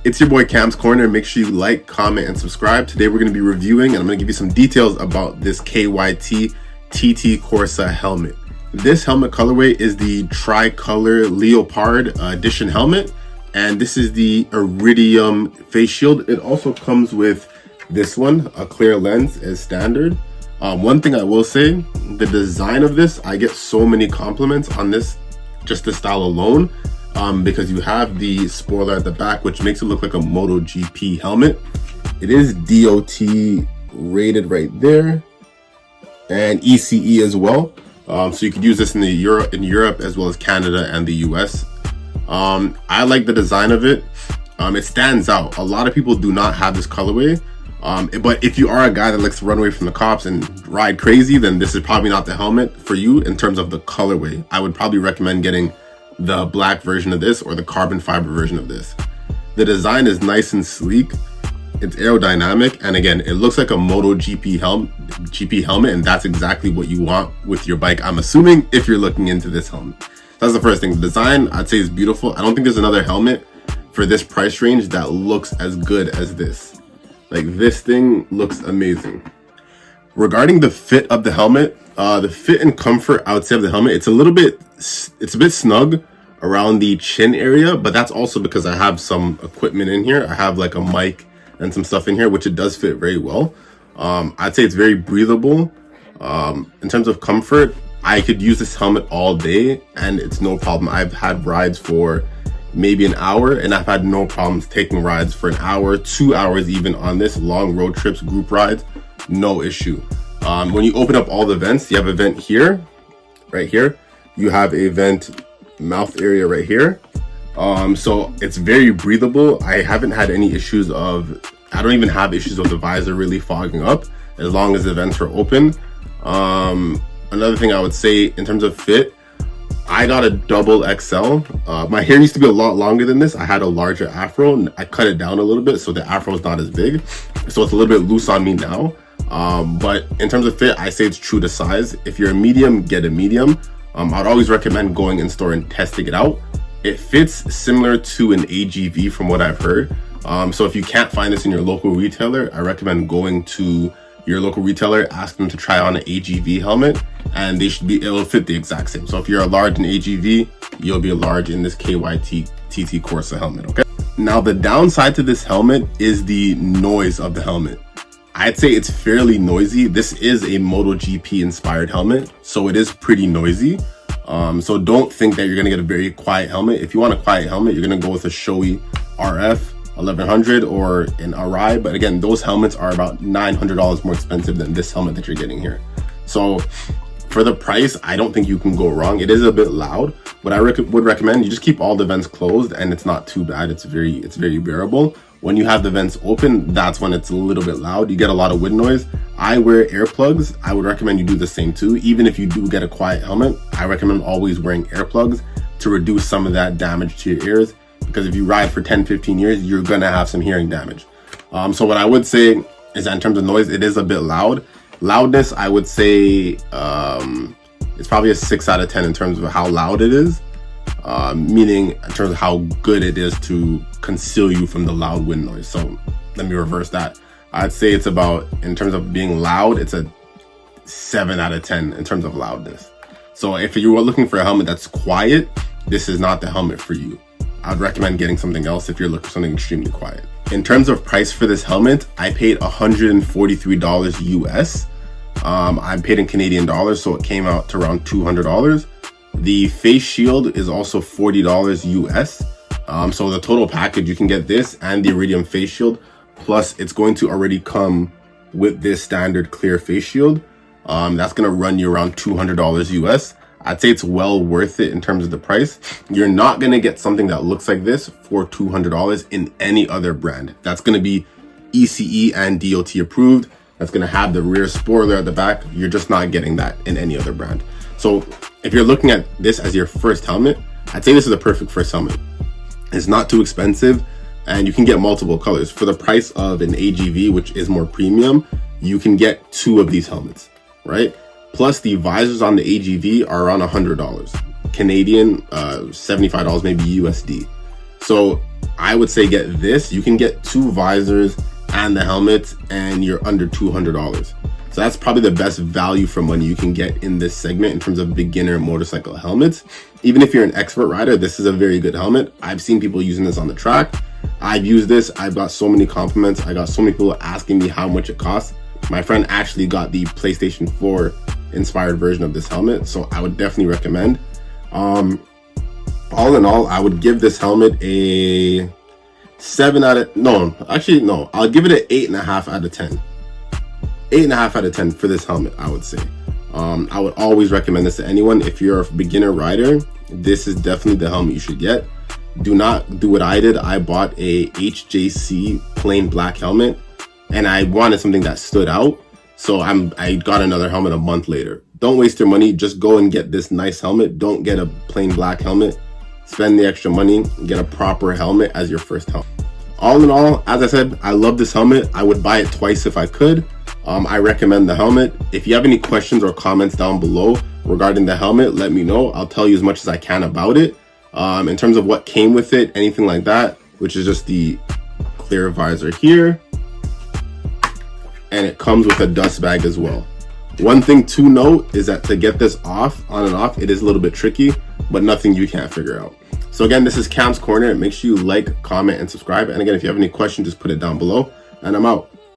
It's your boy Cam's Corner. Make sure you like, comment, and subscribe. Today we're going to be reviewing and I'm going to give you some details about this KYT TT Corsa helmet. This helmet colorway is the Tricolor Leopard edition helmet, and this is the Iridium face shield. It also comes with this one, a clear lens as standard. One thing I will say, the design of this, I get so many compliments on this, just the style alone. Because you have the spoiler at the back, which makes it look like a MotoGP helmet. It is DOT rated right there, and ECE as well. So you could use this in Europe as well as Canada and the US. I like the design of it. It stands out. A lot of people do not have this colorway. But if you are a guy that likes to run away from the cops and ride crazy, then this is probably not the helmet for you in terms of the colorway. I would probably recommend getting the black version of this or the carbon fiber version of this. The design is nice and sleek. It's aerodynamic, and again, it looks like a MotoGP helmet, and that's exactly what you want with your bike, I'm assuming, if you're looking into this helmet. That's the first thing. The design, I'd say, is beautiful. I don't think there's another helmet for this price range that looks as good as this. Like, this thing looks amazing. Regarding the fit of the helmet, the fit and comfort, I would say, of the helmet, it's a bit snug around the chin area, but that's also because I have some equipment in here. I have like a mic and some stuff in here, which it does fit very well. I'd say it's very breathable. In terms of comfort, I could use this helmet all day and it's no problem. I've had rides for maybe an hour and I've had no problems taking rides for an hour, 2 hours even on this, long road trips, group rides, no issue. When you open up all the vents, you have a vent here, right here. You have a vent mouth area right here. So it's very breathable. I haven't had any issues I don't even have issues of the visor really fogging up as long as the vents are open. Another thing I would say in terms of fit, I got a double XL. My hair used to be a lot longer than this. I had a larger afro and I cut it down a little bit so the afro is not as big. So it's a little bit loose on me now. But in terms of fit, I say it's true to size. If you're a medium, get a medium. I'd always recommend going in store and testing it out. It fits similar to an AGV from what I've heard. So if you can't find this in your local retailer, I recommend going to your local retailer, ask them to try on an AGV helmet, and it'll fit the exact same. So if you're a large in AGV, you'll be a large in this KYT TT Corsa helmet, okay? Now the downside to this helmet is the noise of the helmet. I'd say it's fairly noisy. This is a MotoGP inspired helmet, so it is pretty noisy. So don't think that you're gonna get a very quiet helmet. If you want a quiet helmet, you're gonna go with a Shoei RF 1100 or an Arai. But again, those helmets are about $900 more expensive than this helmet that you're getting here. So for the price, I don't think you can go wrong. It is a bit loud. What I would recommend, you just keep all the vents closed and it's not too bad. It's very bearable. When you have the vents open, that's when it's a little bit loud. You get a lot of wind noise. I wear earplugs. I would recommend you do the same too. Even if you do get a quiet helmet, I recommend always wearing earplugs to reduce some of that damage to your ears. Because if you ride for 10, 15 years, you're gonna have some hearing damage. So what I would say is that in terms of noise, it is a bit loud. Loudness, I would say it's probably a 6 out of 10 in terms of how loud it is. Meaning in terms of how good it is to conceal you from the loud wind noise. So let me reverse that. I'd say it's about, in terms of being loud, it's a 7 out of 10 in terms of loudness. So if you were looking for a helmet that's quiet, this is not the helmet for you. I'd recommend getting something else if you're looking for something extremely quiet. In terms of price for this helmet, I paid $143 US. I paid in Canadian dollars, so it came out to around $200. The face shield is also $40 US. So the total package, you can get this and the Iridium face shield, plus it's going to already come with this standard clear face shield. That's gonna run you around $200 US. I'd say it's well worth it in terms of the price. You're not gonna get something that looks like this for $200 in any other brand. That's gonna be ECE and DOT approved. That's gonna have the rear spoiler at the back. You're just not getting that in any other brand. So if you're looking at this as your first helmet, I'd say this is a perfect first helmet. It's not too expensive and you can get multiple colors. For the price of an AGV, which is more premium, you can get 2 of these helmets, right? Plus the visors on the AGV are around $100 Canadian, $75 maybe USD. So I would say get this. You can get 2 visors and the helmet and you're under $200. So that's probably the best value for money you can get in this segment in terms of beginner motorcycle helmets. Even if you're an expert rider, this is a very good helmet. I've seen people using this on the track. I've used this. I've got so many compliments. I got so many people asking me how much it costs. My friend actually got the PlayStation 4 inspired version of this helmet, so I would definitely recommend. All in all, I would give this helmet a 7 out of, no, I'll give it an 8.5 out of 10. 8.5 out of 10 for this helmet, I would say. I would always recommend this to anyone. If you're a beginner rider, this is definitely the helmet you should get. Do not do what I did. I bought a HJC plain black helmet and I wanted something that stood out. So I got another helmet a month later. Don't waste your money. Just go and get this nice helmet. Don't get a plain black helmet. Spend the extra money, get a proper helmet as your first helmet. All in all, as I said, I love this helmet. I would buy it twice if I could. I recommend the helmet. If you have any questions or comments down below regarding the helmet, let me know. I'll tell you as much as I can about it. In terms of what came with it, anything like that, which is just the clear visor here. And it comes with a dust bag as well. One thing to note is that to get this off, on and off, it is a little bit tricky, but nothing you can't figure out. So again, this is Cam's Corner. Make sure you like, comment, and subscribe. And again, if you have any questions, just put it down below. And I'm out.